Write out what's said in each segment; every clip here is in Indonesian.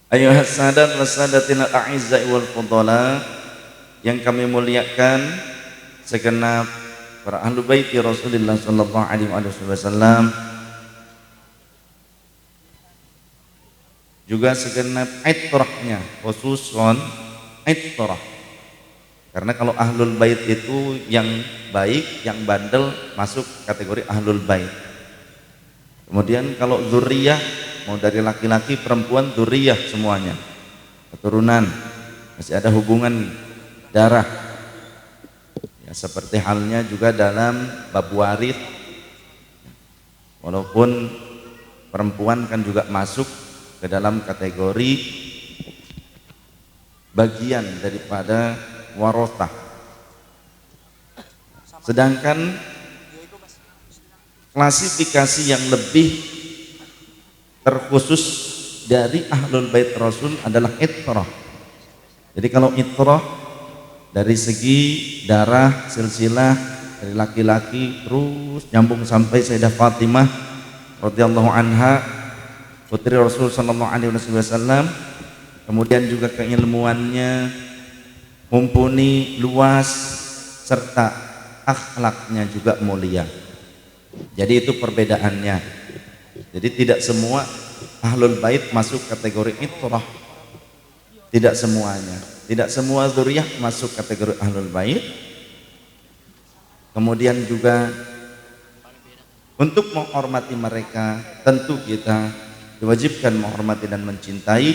Ayuhas sadat wa sadatina a'izza'i wal fudala, yang kami muliakan segenap para ahlu baiti Rasulullah sallallahu alaihi wasallam, juga segenap itrahnya, khususon itrah. Karena kalau ahlul bait itu yang baik, yang bandel masuk kategori ahlul bait. Kemudian kalau dzurriyyah, mau dari laki-laki perempuan, dzurriyyah semuanya, keturunan, masih ada hubungan darah ya, seperti halnya juga dalam bab waris, walaupun perempuan kan juga masuk ke dalam kategori bagian daripada warathah. Sedangkan klasifikasi yang lebih terkhusus dari ahlul bait Rasul adalah itrah. Jadi kalau itrah dari segi darah silsilah dari laki-laki terus nyambung sampai Sayyidah Fatimah radhiyallahu anha, putri Rasul sallallahu alaihi wasallam, kemudian juga keilmuannya mumpuni, luas, serta akhlaknya juga mulia. Jadi itu perbedaannya. Jadi tidak semua ahlul bait masuk kategori itrah, tidak semuanya, tidak semua dzurriyyah masuk kategori ahlul bait. Kemudian juga untuk menghormati mereka, tentu kita diwajibkan menghormati dan mencintai,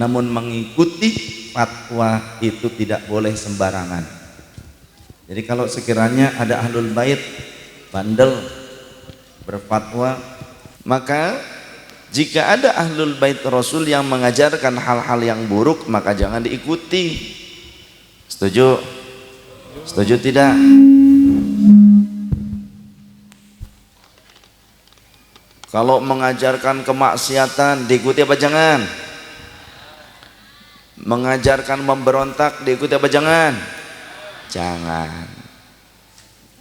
namun mengikuti fatwa itu tidak boleh sembarangan. Jadi kalau sekiranya ada ahlul bait bandel berfatwa, maka jika ada ahlul bait Rasul yang mengajarkan hal-hal yang buruk, maka jangan diikuti. Setuju? Setuju tidak? Kalau mengajarkan kemaksiatan diikuti apa jangan? Mengajarkan memberontak diikuti apa jangan? Jangan.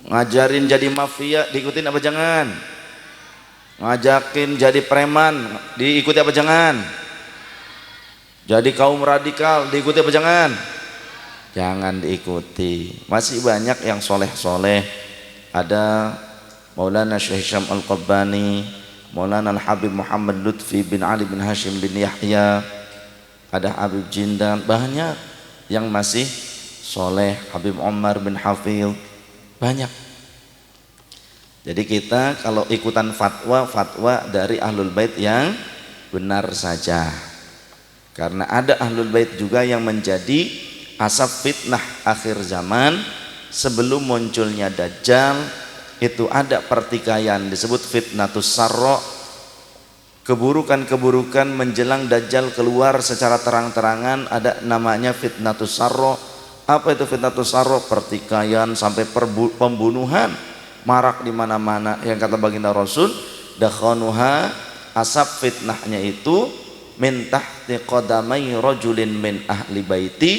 Ngajarin jadi mafia diikutin apa jangan? Ngajakin jadi preman diikuti apa jangan? Jadi kaum radikal diikuti apa jangan? Jangan diikuti. Masih banyak yang soleh-soleh. Ada Maulana Syekh Hisham Al-Qabbani, Maulana Al-Habib Muhammad Lutfi bin Ali bin Hashim bin Yahya, ada Habib Jindan, banyak yang masih soleh, Habib Omar bin Hafil, banyak. Jadi kita kalau ikutan fatwa dari ahlul bait yang benar saja, karena ada ahlul bait juga yang menjadi asap fitnah akhir zaman. Sebelum munculnya Dajjal itu ada pertikaian disebut fitnatus sarra, keburukan-keburukan menjelang Dajjal keluar secara terang-terangan, ada namanya fitnatus sarra. Apa itu fitnatus sarra? Pertikaian sampai pembunuhan marak di mana-mana. Yang kata baginda Rasul, dakhanuha, asap fitnahnya itu min tahti qadamai rajulin min ahli baiti,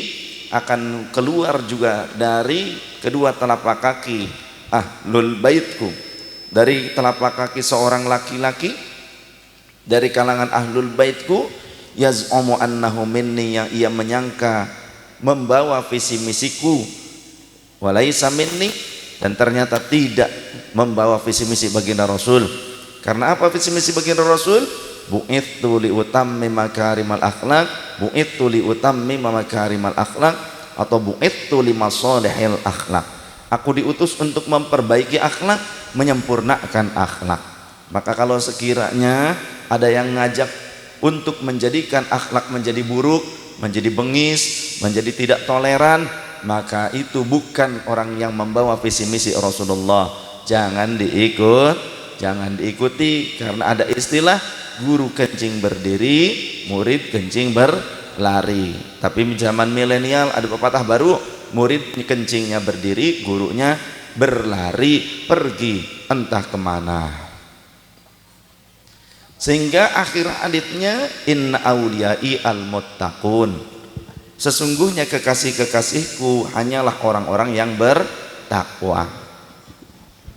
akan keluar juga dari kedua telapak kaki ahlul baitku, dari telapak kaki seorang laki-laki dari kalangan ahlul baitku, yaz'umu annahu minni, yang ia menyangka membawa visi misiku, walaisa minni, dan ternyata tidak membawa visi misi baginda Rasul. Karena apa visi misi baginda Rasul? Bu'ittu li utammi makarimal akhlaq, bu'ittu li utammi makarimal akhlaq, atau bu'ittu li masalihil akhlaq. Aku diutus untuk memperbaiki akhlak, menyempurnakan akhlak. Maka kalau sekiranya ada yang ngajak untuk menjadikan akhlak menjadi buruk, menjadi bengis, menjadi tidak toleran, maka itu bukan orang yang membawa visi misi Rasulullah. Jangan diikuti, karena ada istilah guru kencing berdiri, murid kencing berlari. Tapi zaman milenial ada pepatah baru, murid kencingnya berdiri, gurunya berlari pergi entah kemana. Sehingga akhir haditsnya, inna auliyai al-muttaqun, sesungguhnya kekasih-kekasihku hanyalah orang-orang yang bertakwa.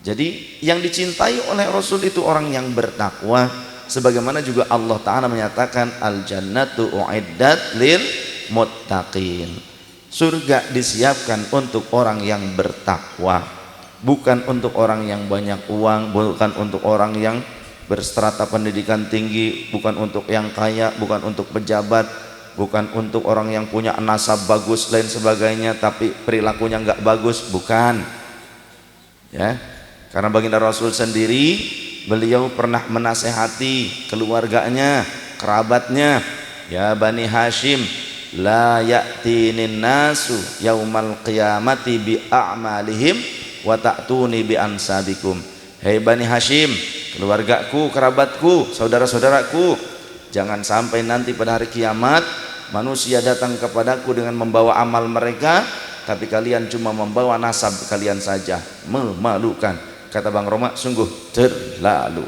Jadi yang dicintai oleh Rasul itu orang yang bertakwa, sebagaimana juga Allah Ta'ala menyatakan al jannatu uiddat lil muttaqin, surga disiapkan untuk orang yang bertakwa, bukan untuk orang yang banyak uang, bukan untuk orang yang berstrata pendidikan tinggi, bukan untuk yang kaya, bukan untuk pejabat, bukan untuk orang yang punya nasab bagus lain sebagainya tapi perilakunya nggak bagus, bukan ya. Karena baginda Rasul sendiri, beliau pernah menasehati keluarganya, kerabatnya, ya Bani Hashim, la ya'tinin nasu yaumal qiyamati bi a'malihim wa ta'tuni bi ansabikum. Hei Bani Hashim, keluargaku, kerabatku, saudara-saudaraku, jangan sampai nanti pada hari kiamat manusia datang kepadaku dengan membawa amal mereka, tapi kalian cuma membawa nasab kalian saja. Memalukan. Kata Bang Roma, sungguh terlalu.